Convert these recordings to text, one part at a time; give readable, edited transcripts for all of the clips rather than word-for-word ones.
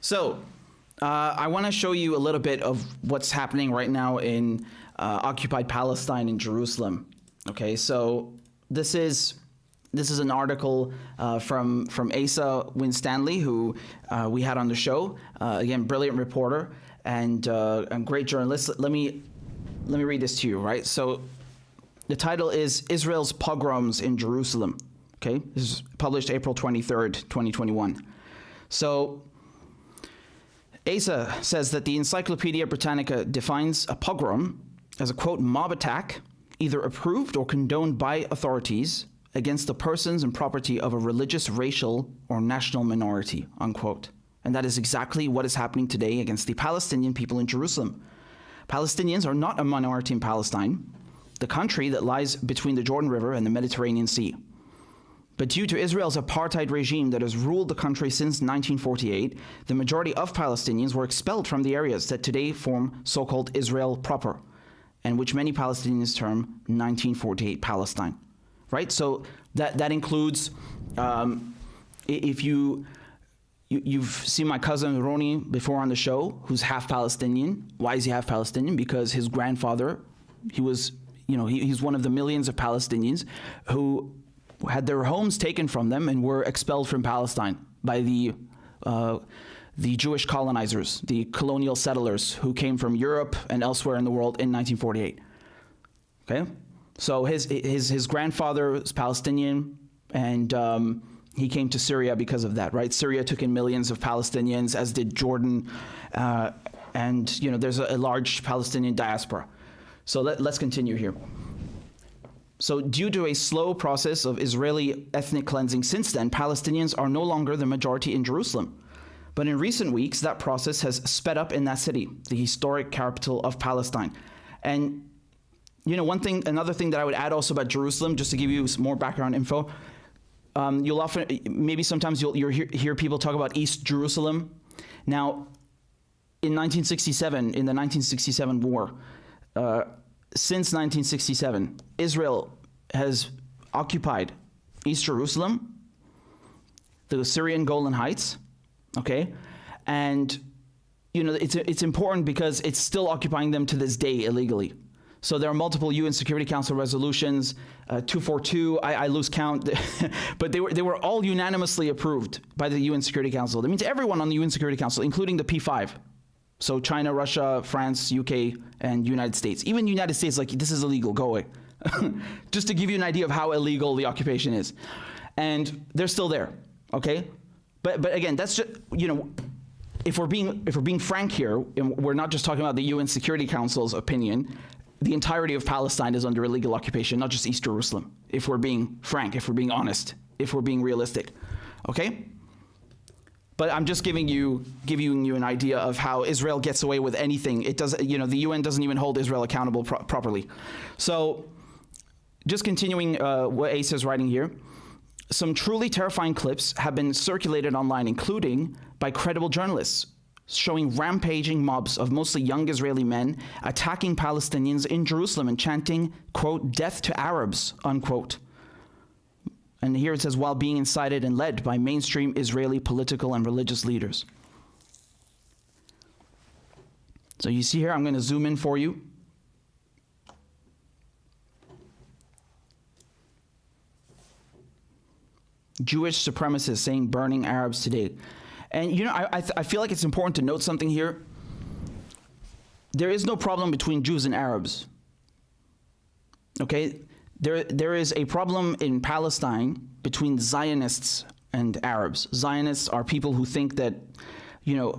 So, I want to show you a little bit of what's happening right now in occupied Palestine in Jerusalem. Okay, so this is an article from Asa Winstanley, who we had on the show. Again, brilliant reporter and great journalist. Let me read this to you. Right. So the title is Israel's Pogroms in Jerusalem. Okay, this is published April 23rd, 2021. So Asa says that the Encyclopedia Britannica defines a pogrom as a, quote, mob attack, either approved or condoned by authorities against the persons and property of a religious, racial, or national minority, unquote. And that is exactly what is happening today against the Palestinian people in Jerusalem. Palestinians are not a minority in Palestine, the country that lies between the Jordan River and the Mediterranean Sea. But due to Israel's apartheid regime that has ruled the country since 1948, the majority of Palestinians were expelled from the areas that today form so-called Israel proper, and which many Palestinians term 1948 Palestine. Right? So that includes, if you've seen my cousin Roni before on the show, who's half Palestinian. Why is he half Palestinian? Because his grandfather, he's one of the millions of Palestinians who had their homes taken from them and were expelled from Palestine by the Jewish colonizers, the colonial settlers who came from Europe and elsewhere in the world in 1948. Okay, so his grandfather is Palestinian, and he came to Syria because of that. Right, Syria took in millions of Palestinians, as did Jordan, and there's a large Palestinian diaspora. So let's continue here. So due to a slow process of Israeli ethnic cleansing since then, Palestinians are no longer the majority in Jerusalem. But in recent weeks, that process has sped up in that city, the historic capital of Palestine. And another thing that I would add also about Jerusalem, just to give you some more background info, you'll often, maybe sometimes you'll hear people talk about East Jerusalem. Now, in the 1967 war, since 1967, Israel has occupied East Jerusalem, the Syrian Golan Heights, okay? And, it's important because it's still occupying them to this day illegally. So there are multiple UN Security Council resolutions, 242, I lose count, but they were all unanimously approved by the UN Security Council. That means everyone on the UN Security Council, including the P5. So China, Russia, France, UK, and United States. Even the United States, like, this is illegal, go away. Just to give you an idea of how illegal the occupation is. And they're still there, okay? But again, that's just, if we're being frank here, and we're not just talking about the UN Security Council's opinion, the entirety of Palestine is under illegal occupation, not just East Jerusalem. If we're being frank, if we're being honest, if we're being realistic, okay? But I'm just giving you an idea of how Israel gets away with anything. It does, the UN doesn't even hold Israel accountable properly. So, just continuing what Asa is writing here, some truly terrifying clips have been circulated online, including by credible journalists, showing rampaging mobs of mostly young Israeli men attacking Palestinians in Jerusalem and chanting, quote, "death to Arabs," unquote. And here it says, while being incited and led by mainstream Israeli political and religious leaders. So you see here, I'm going to zoom in for you. Jewish supremacists saying burning Arabs today. And I feel like it's important to note something here. There is no problem between Jews and Arabs. Okay? There is a problem in Palestine between Zionists and Arabs. Zionists are people who think that,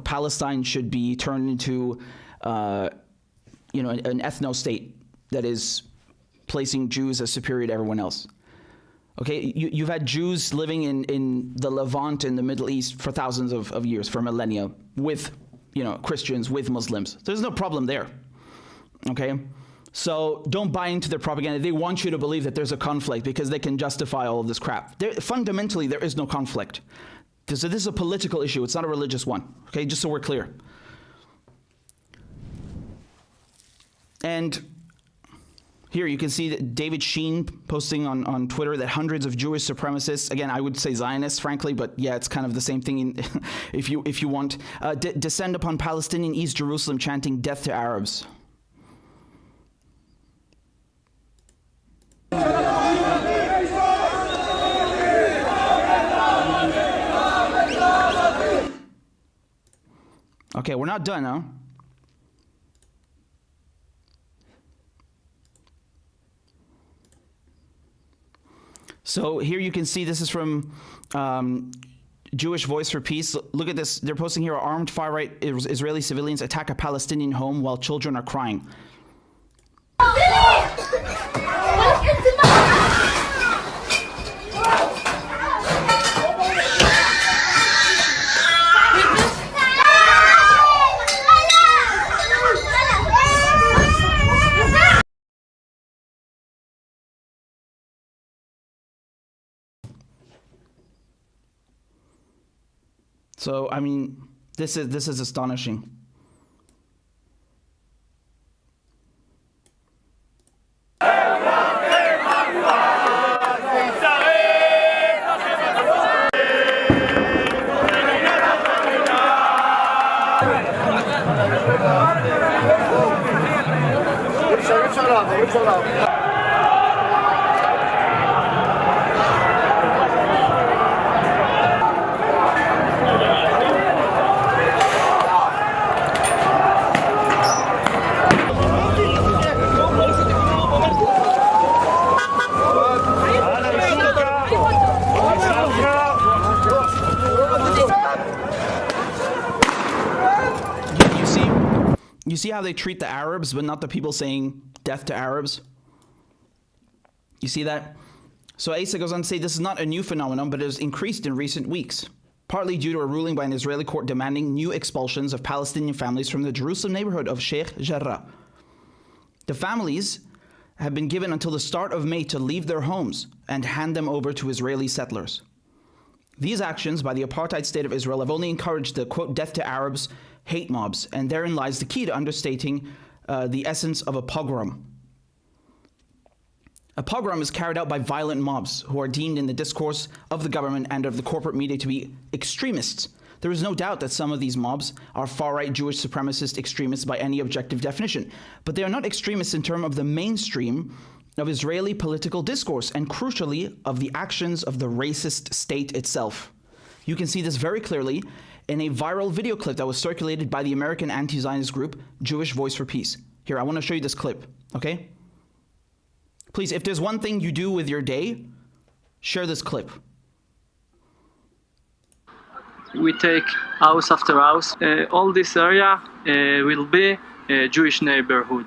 Palestine should be turned into, an ethno-state that is placing Jews as superior to everyone else. Okay, you've had Jews living in the Levant in the Middle East for thousands of years, for millennia, with, Christians, with Muslims. There's no problem there. Okay? So don't buy into their propaganda. They want you to believe that there's a conflict because they can justify all of this crap. Fundamentally, there is no conflict. So this is a political issue. It's not a religious one. Okay, just so we're clear. And Here you can see that David Sheen posting on Twitter that hundreds of Jewish supremacists, again I would say Zionists frankly, but yeah, it's kind of the same thing if you want, descend upon Palestinian East Jerusalem chanting death to Arabs. Okay, we're not done, huh? So here you can see this is from Jewish Voice for Peace. Look at this. They're posting here, armed far-right Israeli civilians attack a Palestinian home while children are crying. So, I mean, this is astonishing. You see how they treat the Arabs, but not the people saying death to Arabs? You see that? So Asa goes on to say this is not a new phenomenon, but it has increased in recent weeks, partly due to a ruling by an Israeli court demanding new expulsions of Palestinian families from the Jerusalem neighborhood of Sheikh Jarrah. The families have been given until the start of May to leave their homes and hand them over to Israeli settlers. These actions by the apartheid state of Israel have only encouraged the, quote, death to Arabs hate mobs, and therein lies the key to understating the essence of a pogrom. A pogrom is carried out by violent mobs who are deemed in the discourse of the government and of the corporate media to be extremists. There is no doubt that some of these mobs are far-right Jewish supremacist extremists by any objective definition, but they are not extremists in terms of the mainstream of Israeli political discourse and, crucially, of the actions of the racist state itself. You can see this very clearly in a viral video clip that was circulated by the American anti-Zionist group Jewish Voice for Peace. Here, I want to show you this clip, okay? Please, if there's one thing you do with your day, share this clip. We take house after house. All this area will be a Jewish neighborhood.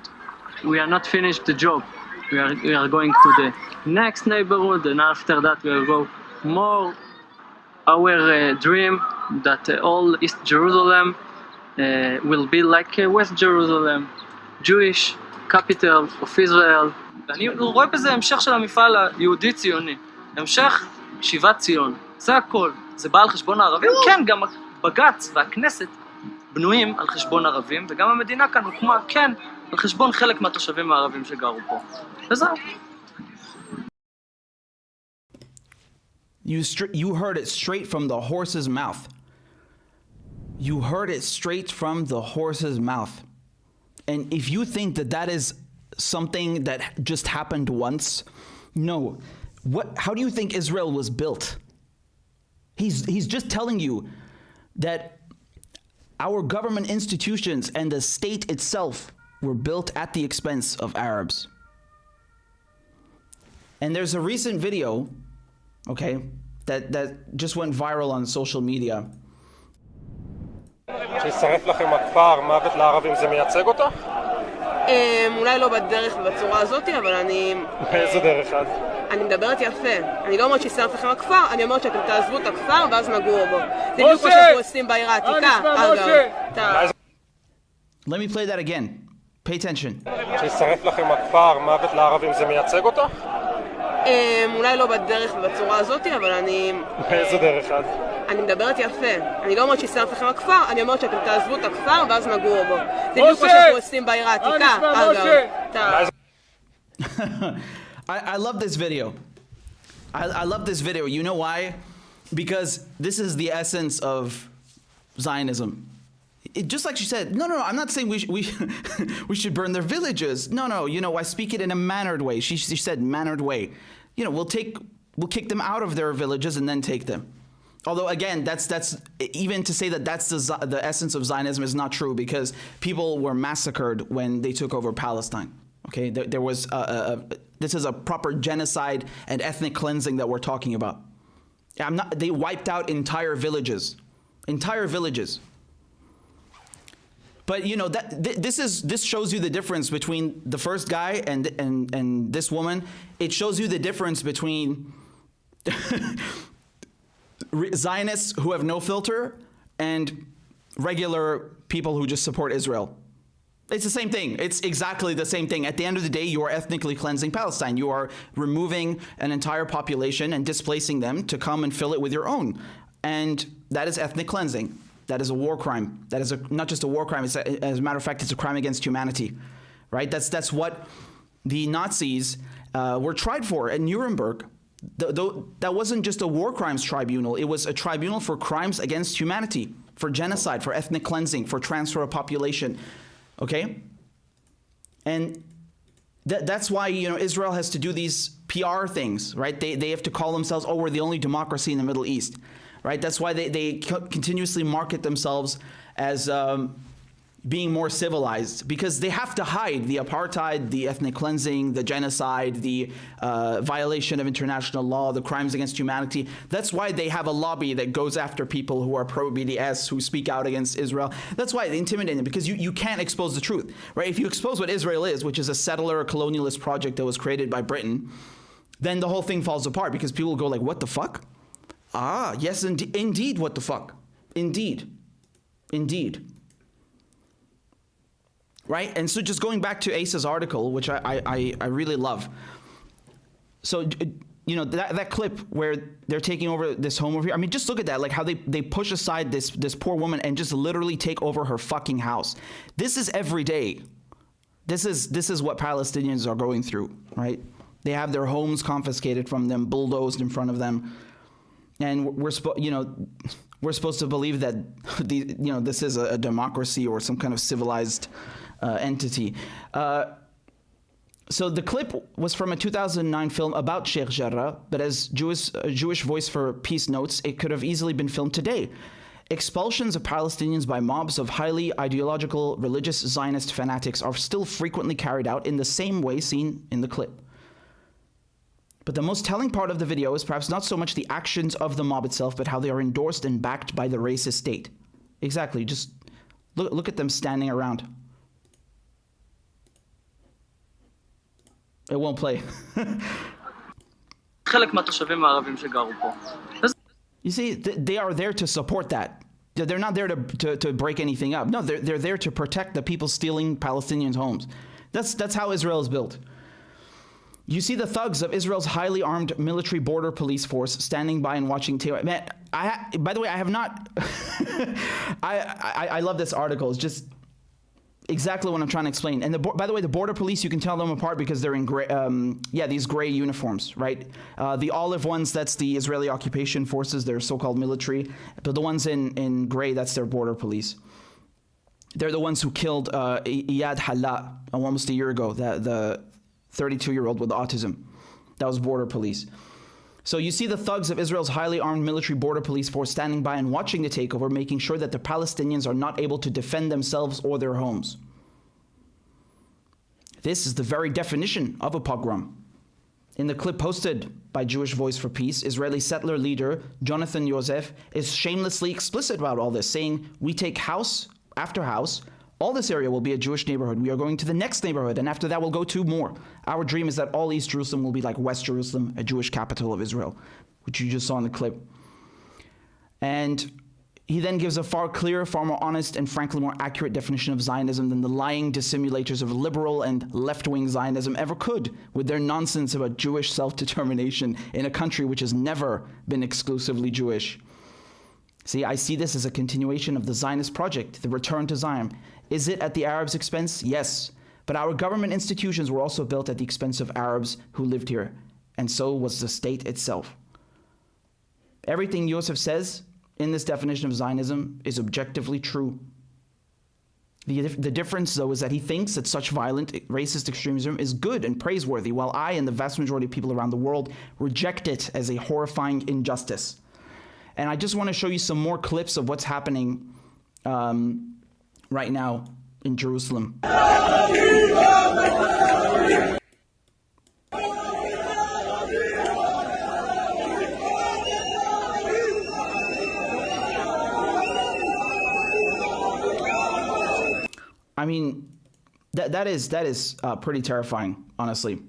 We are not finished the job. We are going to the next neighborhood, and after that we will go more. Our dream that all East Jerusalem will be like West Jerusalem, Jewish capital of Israel. אני רואה בזה המשך של המפעל היהודי-ציוני, המשך שיבת ציון, זה הכל. זה בא על חשבון הערבים? כן, גם בג"ץ והכנסת בנויים על חשבון ערבים, וגם המדינה כאן הוקמה, כן, על חשבון חלק מהתושבים הערבים שגרו פה. וזהו. You heard it straight from the horse's mouth. You heard it straight from the horse's mouth. And if you think that that is something that just happened once, no. How do you think Israel was built? He's just telling you that our government institutions and the state itself were built at the expense of Arabs. And there's a recent video, okay, that just went viral on social media. שישרף לכם הכפר, מוות לערבים, זה מייצג אותה? אולי לא בדרך ובצורה הזאת, אבל אני... באיזה דרך את? אני מדברת יפה. אני לא אומרת שישרף לכם הכפר, אני אומרת שאתם תעזבו את הכפר ואז נגור בו. זה בדיוק מה שאנחנו עושים בעיר העתיקה. Let me play that again. Pay attention. שישרף לכם הכפר, מוות לערבים, זה מייצג אותה? אולי לא בדרך ובצורה הזאת, אבל אני... באיזה דרך את? אני מדברת יפה. אני לא אומרת שישרף לכם הכפר, אני אומרת שאתם תעזבו את הכפר ואז נגור בו. זה בדיוק מה שאנחנו עושים בעיר העתיקה. I love this video. I love this video. You know why? Because this is the essence of Zionism. Just like she said, no, I'm not saying we should burn their villages. No, I speak it in a mannered way. She said mannered way. We'll kick them out of their villages and then take them. Although again, that's even to say that that's the essence of Zionism is not true, because people were massacred when they took over Palestine. Okay, there was this is a proper genocide and ethnic cleansing that we're talking about. They wiped out entire villages. But this shows you the difference between the first guy and this woman. It shows you the difference between Zionists who have no filter and regular people who just support Israel. It's the same thing. It's exactly the same thing. At the end of the day, you are ethnically cleansing Palestine. You are removing an entire population and displacing them to come and fill it with your own. And that is ethnic cleansing. That is a war crime. That is not just a war crime. As a matter of fact, it's a crime against humanity, right? That's what the Nazis were tried for at Nuremberg. That wasn't just a war crimes tribunal. It was a tribunal for crimes against humanity, for genocide, for ethnic cleansing, for transfer of population. Okay? And that's why, Israel has to do these PR things, right? They have to call themselves, we're the only democracy in the Middle East, right? That's why they continuously market themselves as being more civilized, because they have to hide the apartheid, the ethnic cleansing, the genocide, the violation of international law, the crimes against humanity. That's why they have a lobby that goes after people who are pro-BDS, who speak out against Israel. That's why they intimidate them, because you can't expose the truth, right? If you expose what Israel is, which is a settler colonialist project that was created by Britain, then the whole thing falls apart, because people go like, what the fuck? Yes, indeed, what the fuck? Indeed. Right? And so just going back to Asa's article, which I really love. So, that clip where they're taking over this home over here. I mean, just look at that, like how they push aside this poor woman and just literally take over her fucking house. This is every day. This is what Palestinians are going through, right? They have their homes confiscated from them, bulldozed in front of them. And we're supposed to believe that this is a democracy or some kind of civilized entity. So the clip was from a 2009 film about Sheikh Jarrah, but as Jewish Voice for Peace notes, it could have easily been filmed today. Expulsions of Palestinians by mobs of highly ideological religious Zionist fanatics are still frequently carried out in the same way seen in the clip. But the most telling part of the video is perhaps not so much the actions of the mob itself, but how they are endorsed and backed by the racist state. Exactly, just look at them standing around. It won't play. You see, they are there to support that. They're not there to break anything up. No, they're there to protect the people stealing Palestinians' homes. That's how Israel is built. You see the thugs of Israel's highly armed military border police force standing by and watching TV. Man, by the way, I have not. I love this article. It's just exactly what I'm trying to explain. And by the way, the border police, you can tell them apart because they're in gray. These gray uniforms, right? The olive ones, that's the Israeli occupation forces. They're so-called military. But the ones in gray, that's their border police. They're the ones who killed Iyad Halla almost a year ago. The 32-year-old with autism. That was border police. So you see the thugs of Israel's highly armed military border police force standing by and watching the takeover, making sure that the Palestinians are not able to defend themselves or their homes. This is the very definition of a pogrom. In the clip posted by Jewish Voice for Peace, Israeli settler leader Jonathan Yosef is shamelessly explicit about all this, saying, "We take house after house. All this area will be a Jewish neighborhood. We are going to the next neighborhood, and after that we'll go to more. Our dream is that all East Jerusalem will be like West Jerusalem, a Jewish capital of Israel," which you just saw in the clip. And he then gives a far clearer, far more honest, and frankly more accurate definition of Zionism than the lying dissimulators of liberal and left-wing Zionism ever could, with their nonsense about Jewish self-determination in a country which has never been exclusively Jewish. See, I see this as a continuation of the Zionist project, the return to Zion. Is it at the Arabs' expense? Yes. But our government institutions were also built at the expense of Arabs who lived here, and so was the state itself. Everything Yosef says in this definition of Zionism is objectively true. The difference, though, is that he thinks that such violent racist extremism is good and praiseworthy, while I and the vast majority of people around the world reject it as a horrifying injustice. And I just want to show you some more clips of what's happening right now in Jerusalem. I mean, that is pretty terrifying, honestly.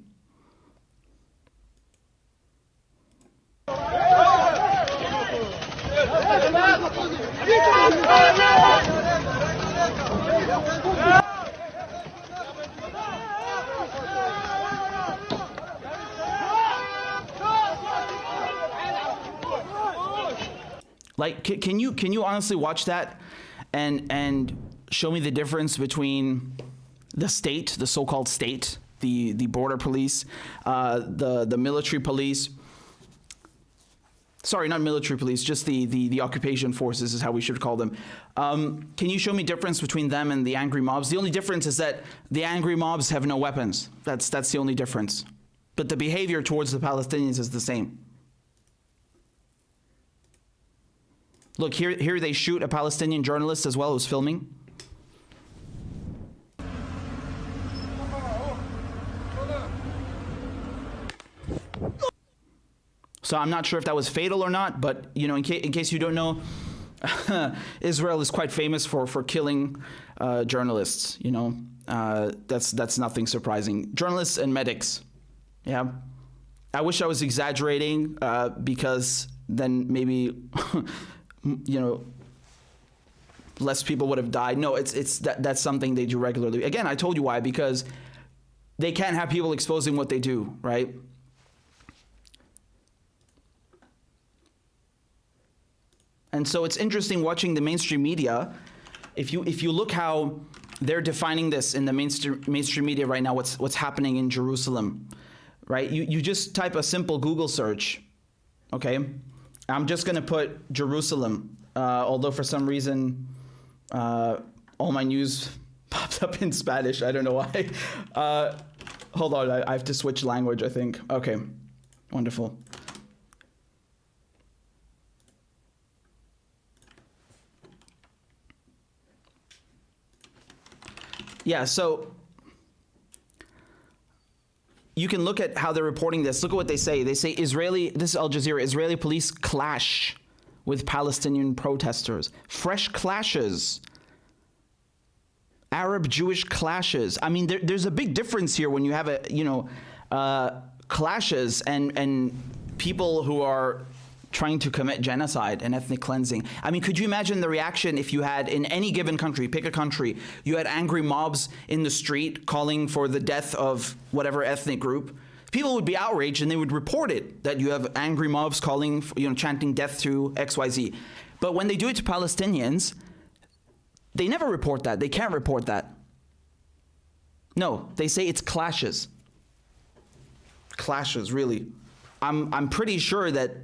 Like, can you honestly watch that and show me the difference between the state, the so-called state, the border police, the military police. Sorry, not military police, just the occupation forces is how we should call them. Can you show me difference between them and the angry mobs? The only difference is that the angry mobs have no weapons. That's the only difference. But the behavior towards the Palestinians is the same. Look, here they shoot a Palestinian journalist as well who's filming. So I'm not sure if that was fatal or not, but you know, in case you don't know, Israel is quite famous for killing journalists. You know, that's nothing surprising. Journalists and medics. Yeah, I wish I was exaggerating because then maybe you know, less people would have died. No, that's something they do regularly. Again, I told you why, because they can't have people exposing what they do, right? And so it's interesting watching the mainstream media. If you look how they're defining this in the mainstream media right now, what's happening in Jerusalem, right? You just type a simple Google search, okay? I'm just gonna put Jerusalem, although for some reason all my news popped up in Spanish. I don't know why. Hold on, I have to switch language, I think. Okay, wonderful. Yeah, so you can look at how they're reporting this. Look at what they say. They say this is Al Jazeera, Israeli police clash with Palestinian protesters. Fresh clashes. Arab-Jewish clashes. I mean, there's a big difference here when you have clashes and people who are trying to commit genocide and ethnic cleansing. I mean, could you imagine the reaction if you had, in any given country, pick a country, you had angry mobs in the street calling for the death of whatever ethnic group? People would be outraged and they would report it, that you have angry mobs calling, chanting death to XYZ. But when they do it to Palestinians, they never report that. They can't report that. No, they say it's clashes. Clashes, really. I'm pretty sure that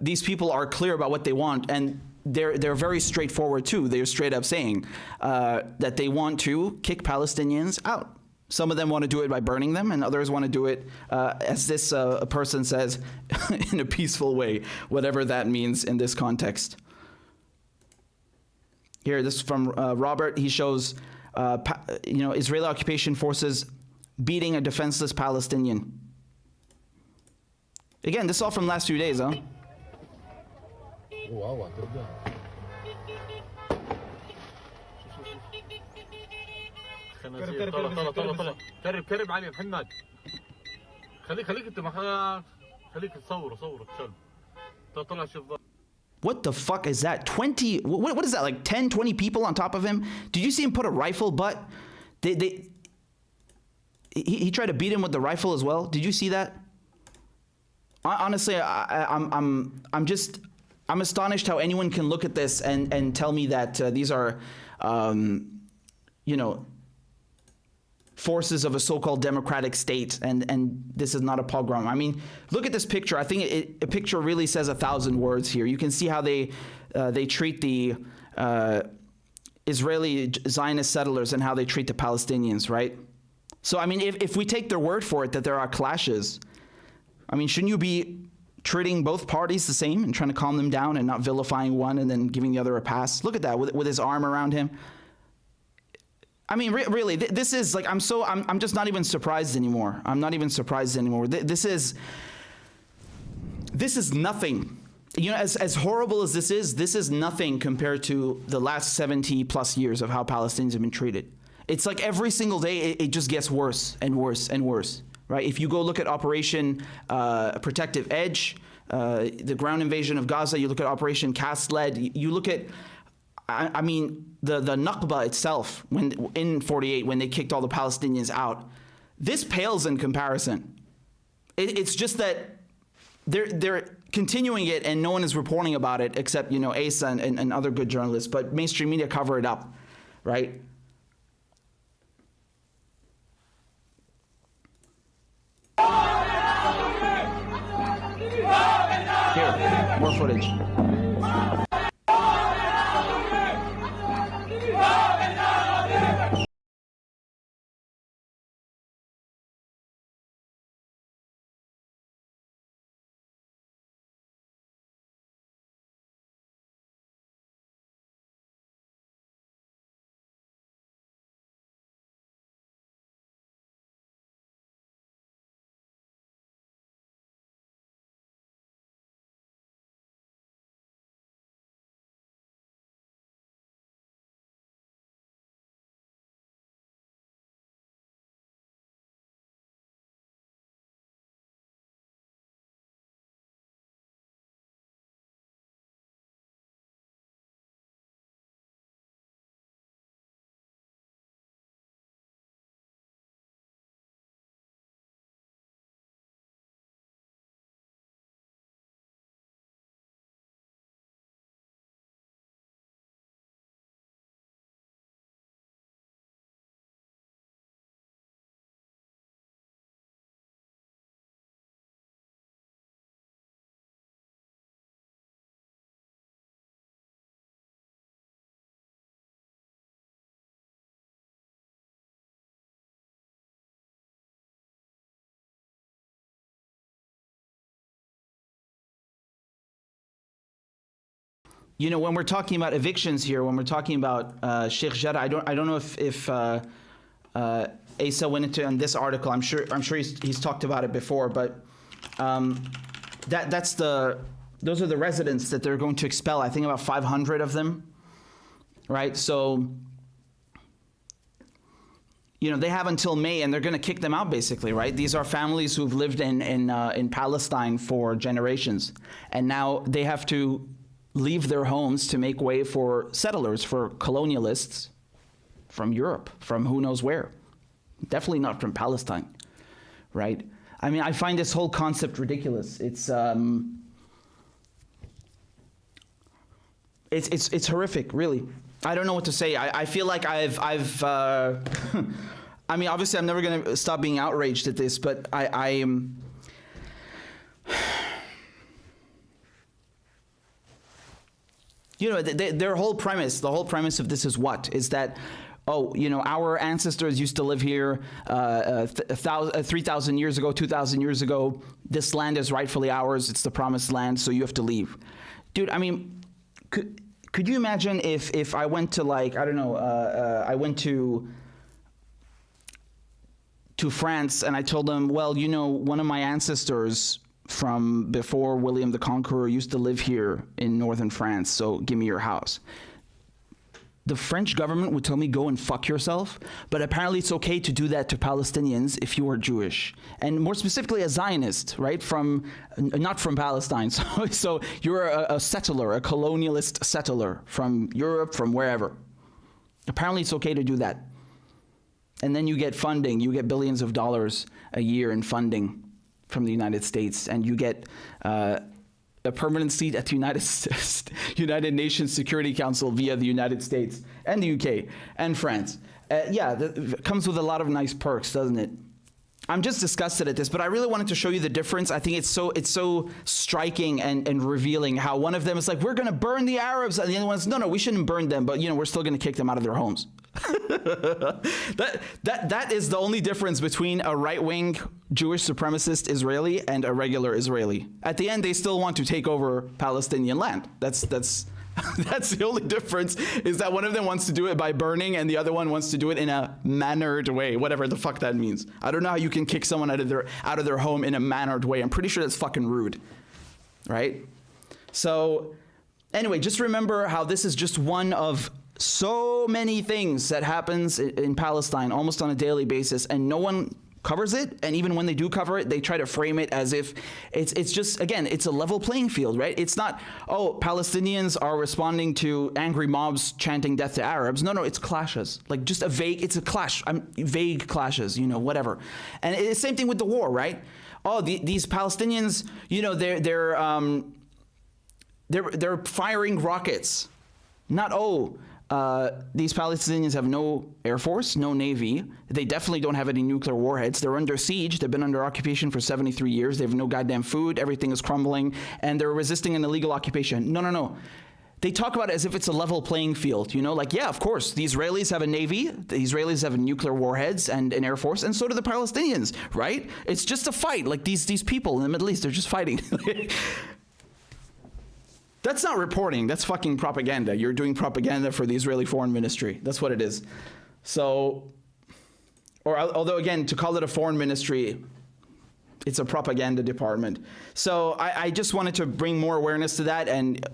these people are clear about what they want, and they're very straightforward too. They're straight up saying that they want to kick Palestinians out. Some of them want to do it by burning them, and others want to do it, as this person says, in a peaceful way, whatever that means in this context. Here, this is from Robert. He shows, Israeli occupation forces beating a defenseless Palestinian. Again, this is all from the last few days, huh? What the fuck is that? 20, what is that, like 10, 20 people on top of him? Did you see him put a rifle butt? He tried to beat him with the rifle as well. Did you see that? Honestly, I'm astonished how anyone can look at this and tell me that these are, forces of a so-called democratic state, and this is not a pogrom. I mean, look at this picture. I think a picture really says 1,000 words here. You can see how they treat the Israeli Zionist settlers and how they treat the Palestinians, right? So, I mean, if we take their word for it that there are clashes, I mean, shouldn't you be treating both parties the same and trying to calm them down and not vilifying one and then giving the other a pass? Look at that, with his arm around him. I mean, really, this is like, I'm just not even surprised anymore. I'm not even surprised anymore. This is nothing. You know, as horrible as this is nothing compared to the last 70 plus years of how Palestinians have been treated. It's like every single day it just gets worse and worse and worse, right? If you go look at Operation Protective Edge, the ground invasion of Gaza, you look at Operation Cast Lead, you look at, I mean, the Nakba itself, in 48, when they kicked all the Palestinians out, this pales in comparison. It's just that they're continuing it and no one is reporting about it except, you know, Asa and other good journalists, but mainstream media cover it up, right? Here, more footage. You know, when we're talking about evictions here, when we're talking about Sheikh Jarrah, I don't know if Asa went into in this article. I'm sure he's talked about it before, but those are the residents that they're going to expel. I think about 500 of them, right? So, you know, they have until May, and they're going to kick them out, basically, right? These are families who've lived in Palestine for generations, and now they have to leave their homes to make way for settlers, for colonialists from Europe, from who knows where. Definitely not from Palestine, right? I mean, I find this whole concept ridiculous. It's horrific, really. I don't know what to say. I feel like I've I mean, obviously I'm never going to stop being outraged at this, but I am. You know, their whole premise, the whole premise of this is what? Is that, oh, you know, our ancestors used to live here 3,000 years ago, 2,000 years ago. This land is rightfully ours. It's the promised land, so you have to leave. Dude, I mean, could you imagine if I went to, like, I don't know, I went to France and I told them, well, you know, one of my ancestors from before William the Conqueror used to live here in northern France, so give me your house. The French government would tell me, go and fuck yourself, but apparently it's okay to do that to Palestinians if you are Jewish, and more specifically a Zionist, right? Not from Palestine, so you're a settler, a colonialist settler from Europe, from wherever. Apparently it's okay to do that. And then you get funding, you get billions of dollars a year in funding from the United States, and you get a permanent seat at the United Nations Security Council via the United States and the UK and France. It comes with a lot of nice perks, doesn't it? I'm just disgusted at this, but I really wanted to show you the difference. I think it's so striking and revealing how one of them is like, we're going to burn the Arabs, and the other one's, no, we shouldn't burn them, but we're still going to kick them out of their homes. that is the only difference between a right-wing Jewish supremacist Israeli and a regular Israeli. At the end, they still want to take over Palestinian land. That's the only difference, is that one of them wants to do it by burning and the other one wants to do it in a mannered way, whatever the fuck that means. I don't know how you can kick someone out of their home in a mannered way. I'm pretty sure that's fucking rude, right? So anyway, just remember how this is just one of so many things that happens in Palestine almost on a daily basis, and no one covers it. And even when they do cover it, they try to frame it as if it's just, again, it's a level playing field, right? It's not, oh, Palestinians are responding to angry mobs chanting death to Arabs. No, it's clashes. Like just it's a clash, vague clashes, whatever. And it's the same thing with the war, right? Oh, these Palestinians, they're firing rockets. Not, these Palestinians have no air force, no navy. They definitely don't have any nuclear warheads. They're under siege. They've been under occupation for 73 years. They have no goddamn food. Everything is crumbling. And they're resisting an illegal occupation. No. They talk about it as if it's a level playing field. Like, yeah, of course, the Israelis have a navy. The Israelis have nuclear warheads and an air force. And so do the Palestinians, right? It's just a fight. Like these people in the Middle East, they're just fighting. That's not reporting. That's fucking propaganda. You're doing propaganda for the Israeli Foreign Ministry. That's what it is. So, although again, to call it a foreign ministry, it's a propaganda department. So I just wanted to bring more awareness to that, and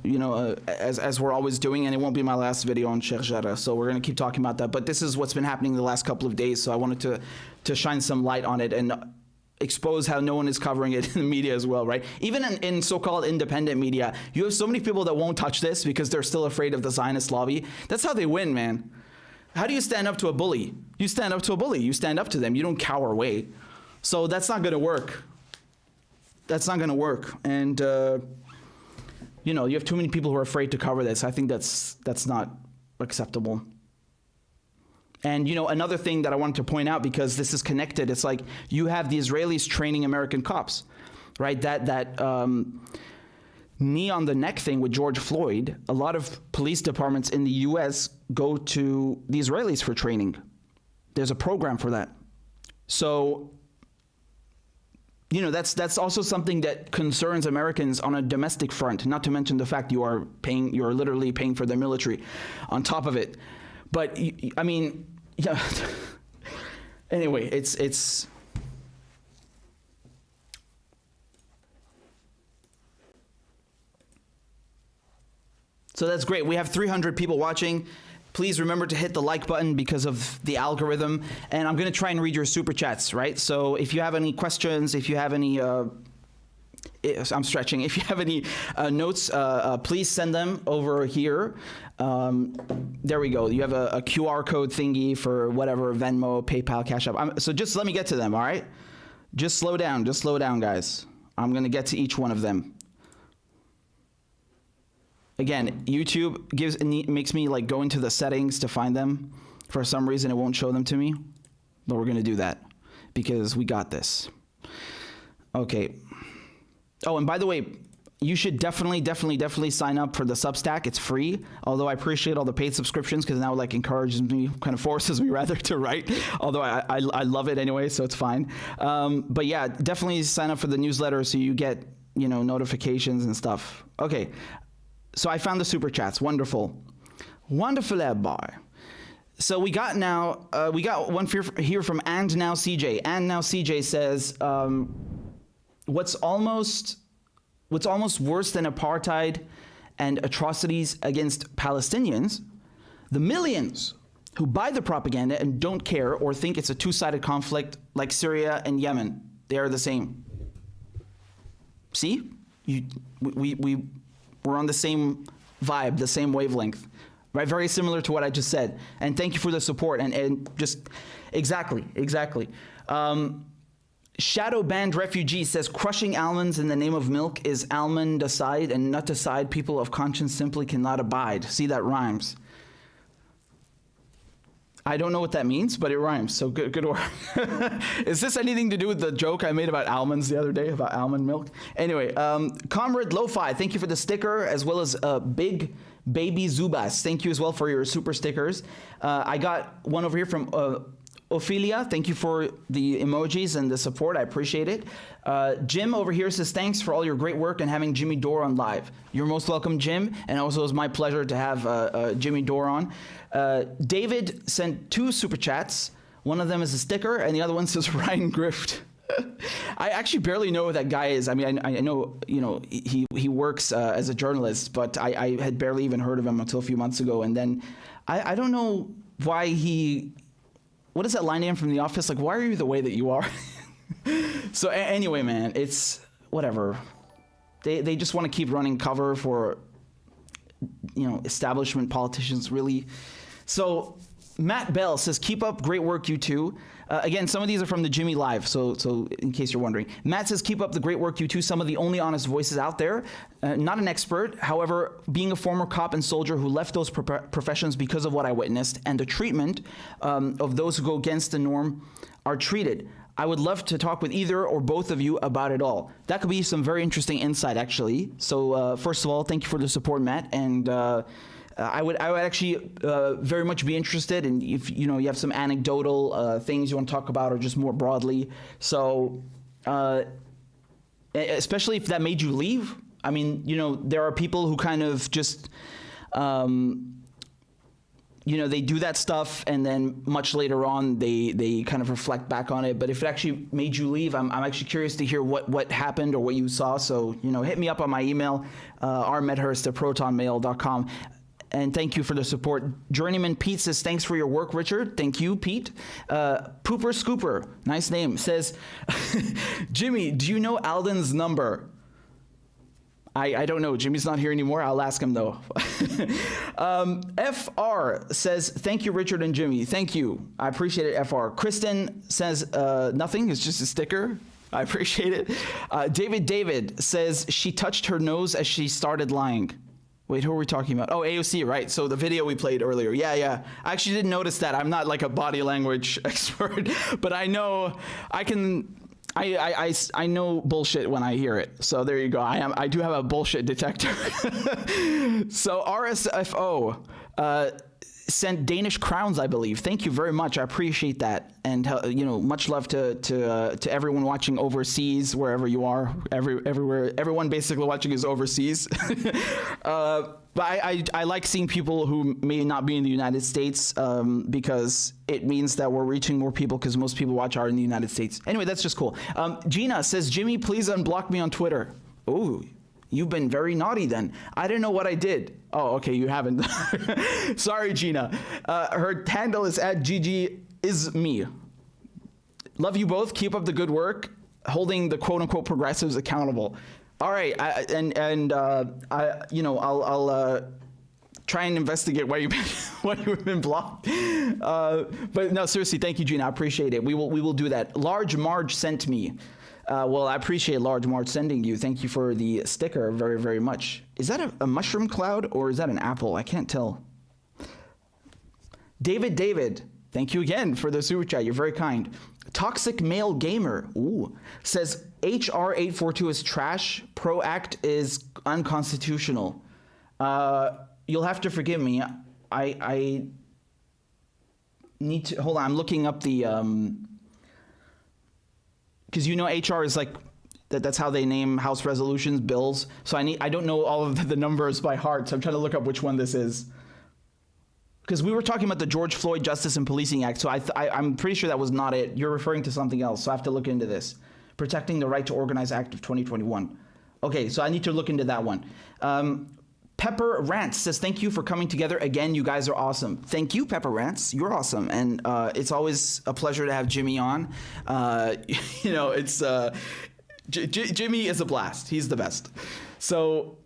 as we're always doing, and it won't be my last video on Sheikh Jarrah, so we're going to keep talking about that. But this is what's been happening the last couple of days, so I wanted to shine some light on it and expose how no one is covering it in the media as well, right? Even in so-called independent media, you have so many people that won't touch this because they're still afraid of the Zionist lobby. That's how they win, man. How do you stand up to a bully? You stand up to a bully. You stand up to them. You don't cower away. So that's not going to work. That's not going to work. And, you have too many people who are afraid to cover this. I think that's not acceptable. And, another thing that I wanted to point out, because this is connected, it's like you have the Israelis training American cops, right? That knee on the neck thing with George Floyd, a lot of police departments in the U.S. go to the Israelis for training. There's a program for that. So, that's also something that concerns Americans on a domestic front, not to mention the fact you're literally paying for their military on top of it. But, yeah. Anyway, it's so that's great. We have 300 people watching. Please remember to hit the like button because of the algorithm. And I'm going to try and read your super chats, right? So if you have any questions, if you have any I'm stretching. If you have any notes, please send them over here. There we go. You have a QR code thingy for whatever, Venmo, PayPal, CashApp. So just let me get to them, all right? Just slow down, guys. I'm going to get to each one of them. Again, YouTube makes me like go into the settings to find them. For some reason, it won't show them to me. But we're going to do that because we got this. Okay. Oh, and by the way, you should definitely sign up for the Substack. It's free, although I appreciate all the paid subscriptions because now it encourages me, kind of forces me rather to write, although I love it anyway, so it's fine. But yeah, definitely sign up for the newsletter so you get, notifications and stuff. Okay, so I found the super chats. Wonderful. Wonderful, boy. So we got one here from And Now CJ. And Now CJ says, what's almost worse than apartheid and atrocities against Palestinians, the millions who buy the propaganda and don't care or think it's a two-sided conflict like Syria and Yemen. They are the same. See? We're on the same vibe, the same wavelength, right? Very similar to what I just said. And thank you for the support. And just exactly. Shadow Band Refugee says, crushing almonds in the name of milk is almond-acide and nut-acide people of conscience simply cannot abide. See, that rhymes. I don't know what that means, but it rhymes, so good work. Is this anything to do with the joke I made about almonds the other day, about almond milk? Anyway, Comrade Lo-Fi, thank you for the sticker, as well as Big Baby Zubas. Thank you as well for your super stickers. I got one over here from Ophelia, thank you for the emojis and the support. I appreciate it. Jim over here says, thanks for all your great work and having Jimmy Dore on live. You're most welcome, Jim. And also it was my pleasure to have Jimmy Dore on. David sent 2 super chats. One of them is a sticker and the other one says Ryan Grift. I actually barely know who that guy is. I mean, I know, you know, he works as a journalist, but I had barely even heard of him until a few months ago. And then I don't know why what is that line name from The Office? Like, why are you the way that you are? So anyway, man, it's whatever. They just want to keep running cover for, you know, establishment politicians, really. So Matt Bell says, keep up, great work, you two. Again, some of these are from the Jimmy Live, so in case you're wondering. Matt says, keep up the great work, you two. Some of the only honest voices out there. Not an expert, however, being a former cop and soldier who left those professions because of what I witnessed and the treatment of those who go against the norm are treated. I would love to talk with either or both of you about it all. That could be some very interesting insight, actually. So first of all, thank you for the support, Matt. And I would actually very much be interested in if you have some anecdotal things you want to talk about or just more broadly. So especially if that made you leave. I mean, there are people who kind of just they do that stuff and then much later on they kind of reflect back on it. But if it actually made you leave, I'm actually curious to hear what happened or what you saw. So hit me up on my email, rmedhurst@protonmail.com. And thank you for the support. Journeyman Pete says, thanks for your work, Richard. Thank you, Pete. Pooper Scooper, nice name, says, Jimmy, do you know Alden's number? I don't know. Jimmy's not here anymore. I'll ask him, though. FR says, thank you, Richard and Jimmy. Thank you. I appreciate it, FR. Kristen says, nothing. It's just a sticker. I appreciate it. David says, she touched her nose as she started lying. Wait, who are we talking about? Oh, AOC, right. So the video we played earlier. Yeah. I actually didn't notice that. I'm not like a body language expert, but I know I know bullshit when I hear it. So there you go. I do have a bullshit detector. So RSFO sent Danish crowns, I believe. Thank you very much. I appreciate that. And much love to everyone watching overseas, wherever you are, everywhere. Everyone basically watching is overseas. But I like seeing people who may not be in the United States because it means that we're reaching more people because most people watch are in the United States. Anyway, that's just cool. Gina says, Jimmy, please unblock me on Twitter. Oh, you've been very naughty then. I didn't know what I did. Oh, okay, you haven't. Sorry, Gina. Her handle is @GGisme. Love you both. Keep up the good work, holding the quote-unquote progressives accountable. All right, I'll try and investigate why you've been blocked. But no, seriously, thank you, Gina. I appreciate it. We will do that. Large Marge sent me. Well, I appreciate Large Marge sending you. Thank you for the sticker very, very much. Is that a mushroom cloud or is that an apple? I can't tell. David, thank you again for the super chat. You're very kind. Toxic Male Gamer, says HR 842 is trash. PRO Act is unconstitutional. You'll have to forgive me. I need to, hold on, I'm looking up the, because HR is like, that's how they name House resolutions, bills. So I don't know all of the numbers by heart, so I'm trying to look up which one this is. Because we were talking about the George Floyd Justice and Policing Act, so I'm pretty sure that was not it. You're referring to something else, so I have to look into this. Protecting the Right to Organize Act of 2021. Okay, so I need to look into that one. Pepper Rants says, thank you for coming together again. You guys are awesome. Thank you, Pepper Rants. You're awesome. And it's always a pleasure to have Jimmy on. It's Jimmy is a blast. He's the best. So,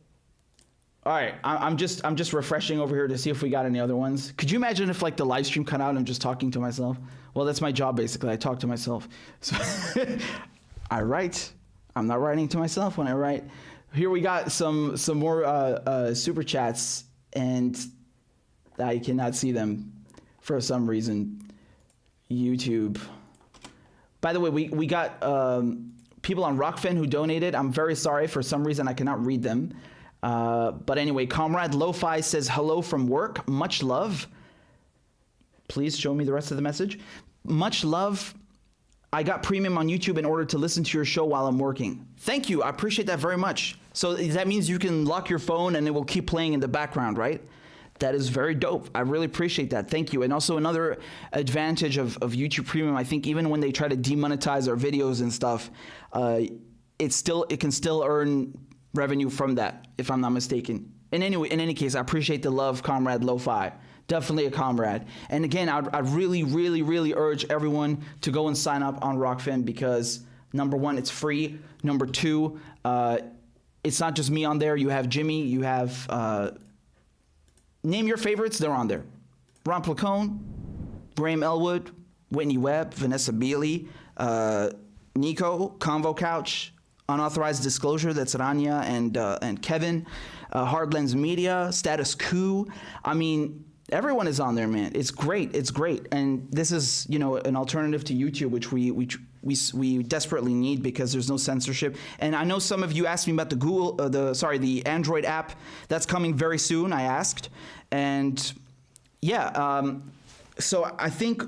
all right, I'm just refreshing over here to see if we got any other ones. Could you imagine if like the live stream cut out and I'm just talking to myself? Well, that's my job basically. I talk to myself. So I write. I'm not writing to myself when I write. Here we got some more super chats, and I cannot see them for some reason. YouTube. By the way, we got people on Rockfin who donated. I'm very sorry. For some reason, I cannot read them. But anyway, Comrade Lo-Fi says, hello from work. Much love. Please show me the rest of the message. Much love. I got premium on YouTube in order to listen to your show while I'm working. Thank you. I appreciate that very much. So that means you can lock your phone and it will keep playing in the background, right? That is very dope. I really appreciate that. Thank you. And also another advantage of YouTube Premium, I think even when they try to demonetize our videos and stuff, it can still earn revenue from that, if I'm not mistaken. In any case, I appreciate the love, Comrade Lo-Fi. Definitely a comrade. And again, I'd really, really, really urge everyone to go and sign up on Rockfin because number one, it's free. Number two, it's not just me on there. You have Jimmy, you have... name your favorites, they're on there. Ron Placone, Graham Elwood, Whitney Webb, Vanessa Bealey, Nico, Convo Couch, Unauthorized Disclosure, that's Rania and Kevin, Hardlands Media, Status Quo. I mean, everyone is on there, man. It's great, it's great. And this is, an alternative to YouTube, which we desperately need because there's no censorship. And I know some of you asked me about the Android app that's coming very soon. I asked, and yeah. So I think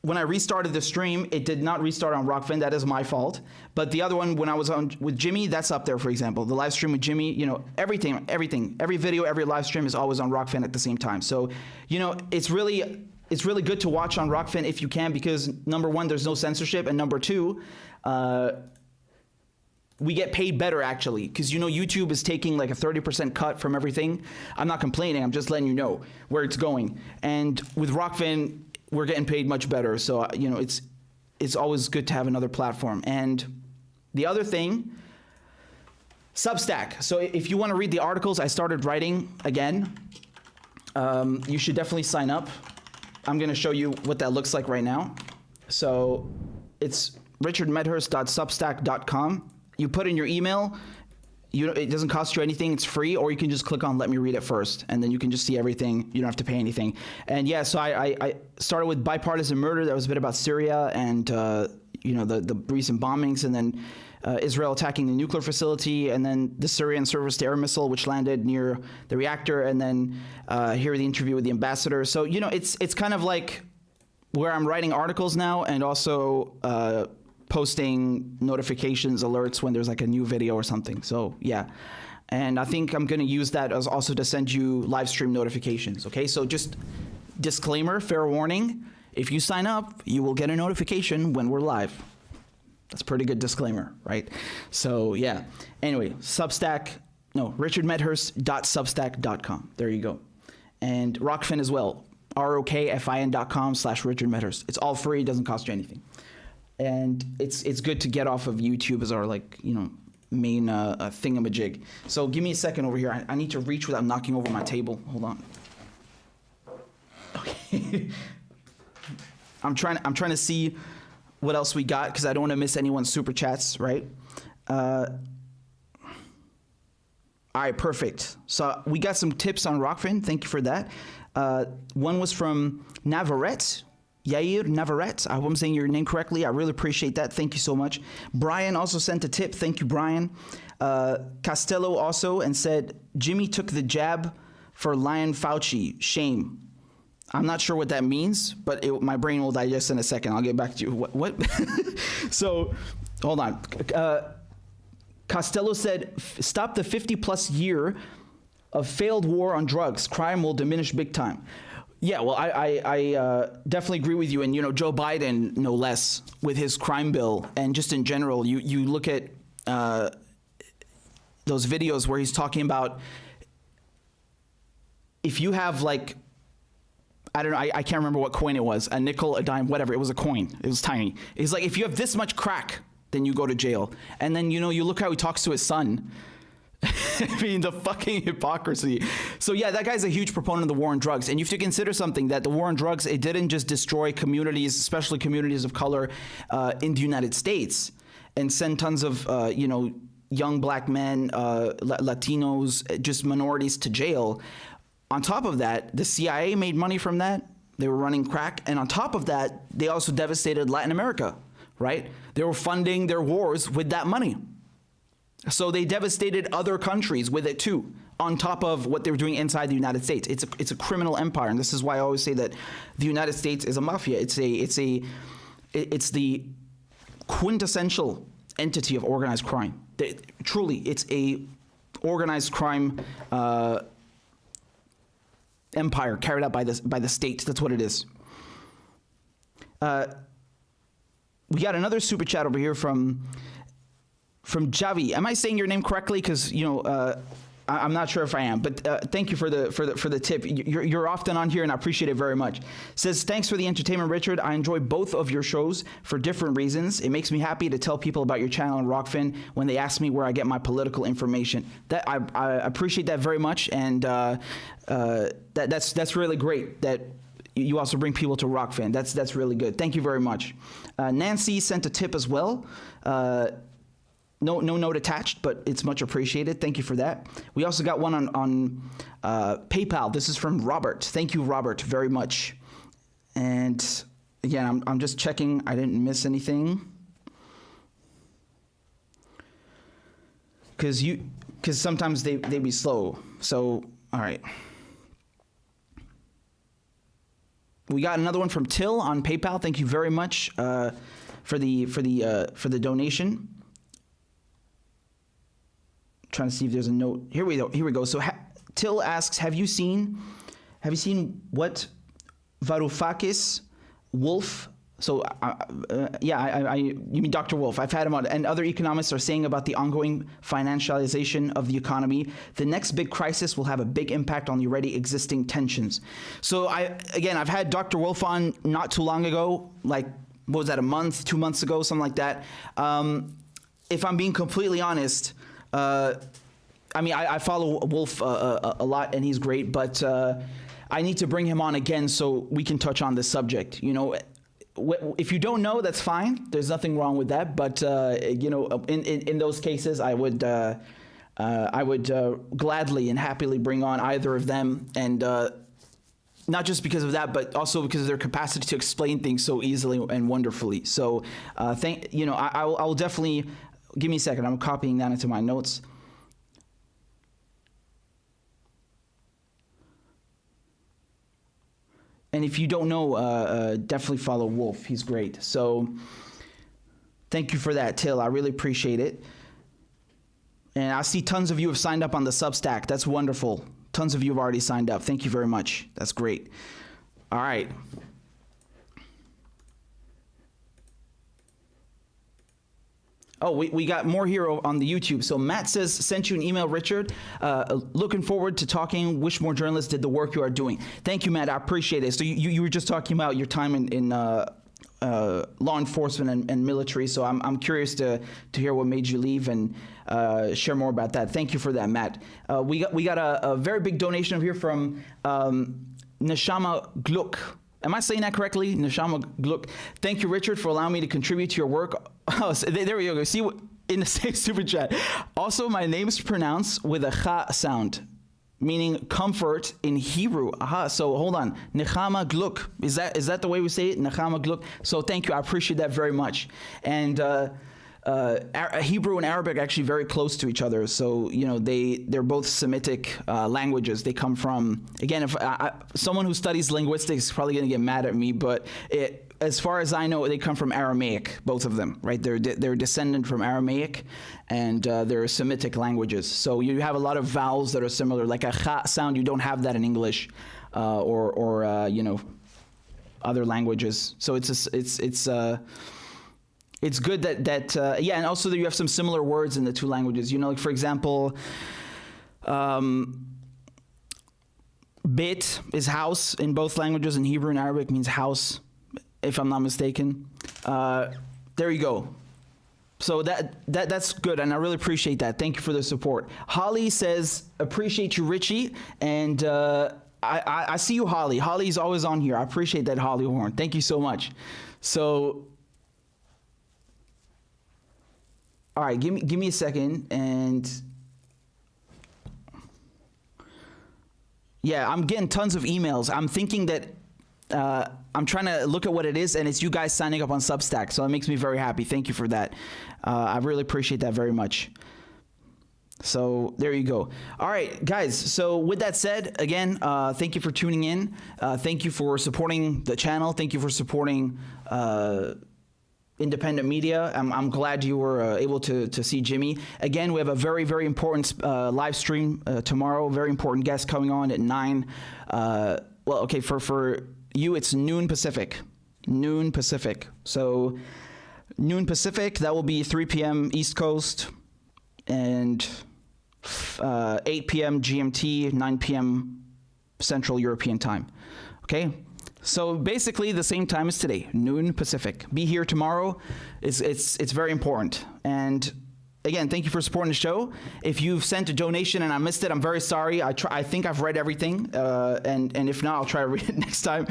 when I restarted the stream, it did not restart on Rockfin. That is my fault. But the other one, when I was on with Jimmy, that's up there. For example, the live stream with Jimmy. Everything, every video, every live stream is always on Rockfin at the same time. So, it's really good to watch on Rockfin if you can, because number one, there's no censorship, and number two, we get paid better actually, because YouTube is taking like a 30% cut from everything. I'm not complaining, I'm just letting you know where it's going. And with Rockfin, we're getting paid much better. So it's always good to have another platform. And the other thing, Substack. So if you want to read the articles I started writing again, you should definitely sign up. I'm going to show you what that looks like right now. So it's richardmedhurst.substack.com. You put in your email. It doesn't cost you anything. It's free, or you can just click on "Let me read it" first, and then you can just see everything. You don't have to pay anything. And yeah, so I started with bipartisan murder. That was a bit about Syria and the recent bombings, and then Israel attacking the nuclear facility, and then the Syrian surface-to-air missile which landed near the reactor, and then here the interview with the ambassador. So it's kind of like where I'm writing articles now, and also posting notifications, alerts when there's like a new video or something. So yeah, and I think I'm going to use that as also to send you live stream notifications. Okay, so just disclaimer, fair warning, if you sign up, you will get a notification when we're live. That's a pretty good disclaimer, right? So yeah, anyway, richardmedhurst.substack.com. There you go. And Rockfin as well, rokfin.com/RichardMedhurst. It's all free, it doesn't cost you anything. And it's good to get off of YouTube as our main thingamajig. So give me a second over here. I need to reach without knocking over my table. Hold on. Okay. I'm trying to see what else we got because I don't want to miss anyone's super chats, right? All right, perfect. So we got some tips on Rockfin. Thank you for that. One was from Navarrete. Yair Navarrete, I hope I'm saying your name correctly. I really appreciate that. Thank you so much. Brian also sent a tip. Thank you, Brian. Costello also, and said, Jimmy took the jab for Lion Fauci. Shame. I'm not sure what that means, but my brain will digest in a second. I'll get back to you. What? So, hold on. Costello said, stop the 50-plus year of failed war on drugs. Crime will diminish big time. Yeah, well, I definitely agree with you. And, Joe Biden, no less, with his crime bill. And just in general, you look at those videos where he's talking about if you have, like, I don't know, I can't remember what coin it was, a nickel, a dime, whatever. It was a coin. It was tiny. It's like, if you have this much crack, then you go to jail. And then, you look how he talks to his son. I mean, the fucking hypocrisy. So yeah, that guy's a huge proponent of the war on drugs. And you have to consider something, that the war on drugs, it didn't just destroy communities, especially communities of color in the United States. and send tons of, young black men, Latinos, just minorities to jail. On top of that, the CIA made money from that. They were running crack. And on top of that, they also devastated Latin America, right? They were funding their wars with that money. So they devastated other countries with it too, on top of what they were doing inside the United States. It's a criminal empire, and this is why I always say that the United States is a mafia. It's the quintessential entity of organized crime. Truly, it's a organized crime empire carried out by the state. That's what it is. We got another super chat over here from Javi. Am I saying your name correctly? Because I'm not sure if I am, but thank you for the tip. You're often on here, and I appreciate it very much. Says, thanks for the entertainment, Richard. I enjoy both of your shows for different reasons. It makes me happy to tell people about your channel and Rockfin when they ask me where I get my political information. That I appreciate that very much, and that's really great that you also bring people to Rockfin. That's really good. Thank you very much. Nancy sent a tip as well. No note attached, but it's much appreciated. Thank you for that. We also got one on PayPal. This is from Robert. Thank you, Robert, very much. And again, I'm just checking I didn't miss anything. Because sometimes they be slow. So, all right. We got another one from Till on PayPal. Thank you very much for the donation. Trying to see if there's a note. Here we go. So Till asks, have you seen what Varoufakis, Wolf? So you mean Dr. Wolf? I've had him on, and other economists are saying about the ongoing financialization of the economy. The next big crisis will have a big impact on the already existing tensions. So I've had Dr. Wolf on not too long ago, like what was that, a month, 2 months ago, something like that. If I'm being completely honest. I follow Wolf a lot, and he's great, but I need to bring him on again so we can touch on this subject. If you don't know, that's fine. There's nothing wrong with that. But in those cases, I would gladly and happily bring on either of them, and not just because of that, but also because of their capacity to explain things so easily and wonderfully. So I will definitely. Give me a second. I'm copying that into my notes. And if you don't know, definitely follow Wolf. He's great. So thank you for that, Till. I really appreciate it. And I see tons of you have signed up on the Substack. That's wonderful. Tons of you have already signed up. Thank you very much. That's great. All right. Oh, we got more here on the YouTube. So Matt says, sent you an email, Richard. Looking forward to talking. Wish more journalists did the work you are doing. Thank you, Matt. I appreciate it. So you were just talking about your time in law enforcement and military. So I'm curious to hear what made you leave and share more about that. Thank you for that, Matt. We got a very big donation over here from Neshama Gluck. Am I saying that correctly? Neshama Gluck. Thank you, Richard, for allowing me to contribute to your work. Oh, so there we go. See, in the same super chat. Also, my name is pronounced with a cha sound, meaning comfort in Hebrew. Aha. So hold on. Nechama Gluck. Is that the way we say it? Nechama Gluck. So thank you. I appreciate that very much. And Hebrew and Arabic are actually very close to each other. So they're both Semitic languages. They come from, again, if someone who studies linguistics is probably going to get mad at me, but as far as I know, they come from Aramaic, both of them, right? They're descendant from Aramaic, and they're Semitic languages. So you have a lot of vowels that are similar, like a cha sound. You don't have that in English or other languages. So it's good that and also that you have some similar words in the two languages. Like for example, beit is house in both languages. In Hebrew and Arabic means house, if I'm not mistaken. There you go. So that's good, and I really appreciate that. Thank you for the support. Holly says, appreciate you, Richie, and I see you, Holly. Holly's always on here. I appreciate that, Holly Horn. Thank you so much. So All right, give me a second, and yeah, I'm getting tons of emails. I'm thinking that I'm trying to look at what it is, and it's you guys signing up on Substack, so it makes me very happy. Thank you for that. I really appreciate that very much. So there you go. All right, guys. So with that said, again, thank you for tuning in. Thank you for supporting the channel. Thank you for supporting independent media. I'm glad you were able to see Jimmy. Again, we have a very, very important live stream tomorrow. Very important guest coming on at 9. Well, okay, for you, it's noon Pacific. Noon Pacific. So noon Pacific, that will be 3 p.m. East Coast, and 8 p.m. GMT, 9 p.m. Central European time. Okay? So basically the same time as today, noon Pacific. Be here tomorrow. It's very important. And again, thank you for supporting the show. If you've sent a donation and I missed it, I'm very sorry. I think I've read everything, and if not, I'll try to read it next time.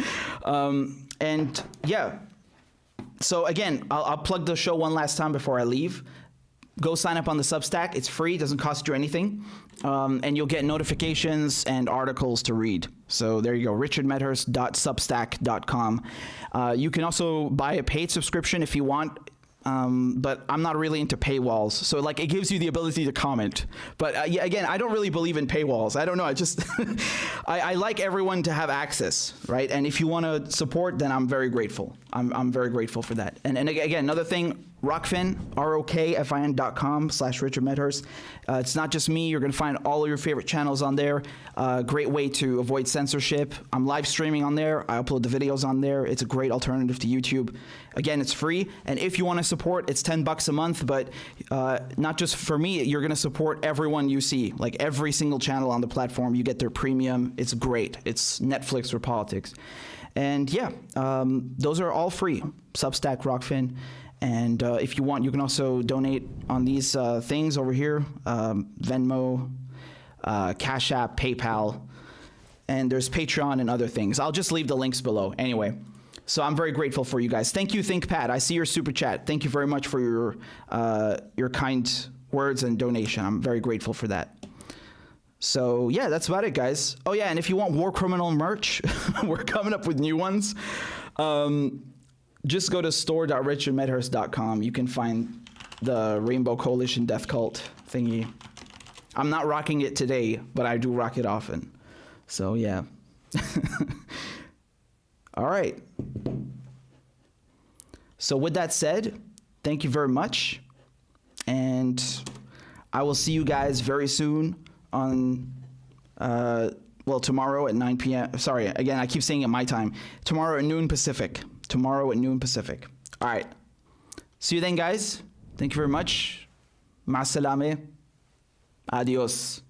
And yeah. So again, I'll plug the show one last time before I leave. Go sign up on the Substack. It's free. It doesn't cost you anything. And you'll get notifications and articles to read. So there you go, richardmedhurst.substack.com. You can also buy a paid subscription if you want. But I'm not really into paywalls. So like it gives you the ability to comment. But yeah, again, I don't really believe in paywalls. I don't know. I just, I like everyone to have access, right? And if you want to support, then I'm very grateful. I'm very grateful for that. And again, another thing, Rockfin, ROKFIN.com/RichardMedhurst. It's not just me. You're going to find all of your favorite channels on there. Great way to avoid censorship. I'm live streaming on there. I upload the videos on there. It's a great alternative to YouTube. Again, it's free. And if you want to support, it's $10 a month. But not just for me, you're going to support everyone you see. Like every single channel on the platform, you get their premium. It's great. It's Netflix for politics. And yeah, those are all free. Substack, Rockfin. And if you want, you can also donate on these things over here, Venmo, CashApp, PayPal, and there's Patreon and other things. I'll just leave the links below. Anyway, so I'm very grateful for you guys. Thank you, ThinkPad. I see your super chat. Thank you very much for your kind words and donation. I'm very grateful for that. So yeah, that's about it, guys. Oh yeah, and if you want War Criminal merch, we're coming up with new ones. Just go to store.richardmedhurst.com. You can find the Rainbow Coalition Death Cult thingy. I'm not rocking it today, but I do rock it often. So yeah. All right. So with that said, thank you very much. And I will see you guys very soon on, well, tomorrow at 9 p.m. Sorry, again, I keep saying it my time. Tomorrow at noon Pacific. Tomorrow at noon Pacific. All right. See you then, guys. Thank you very much. Ma salame. Adios.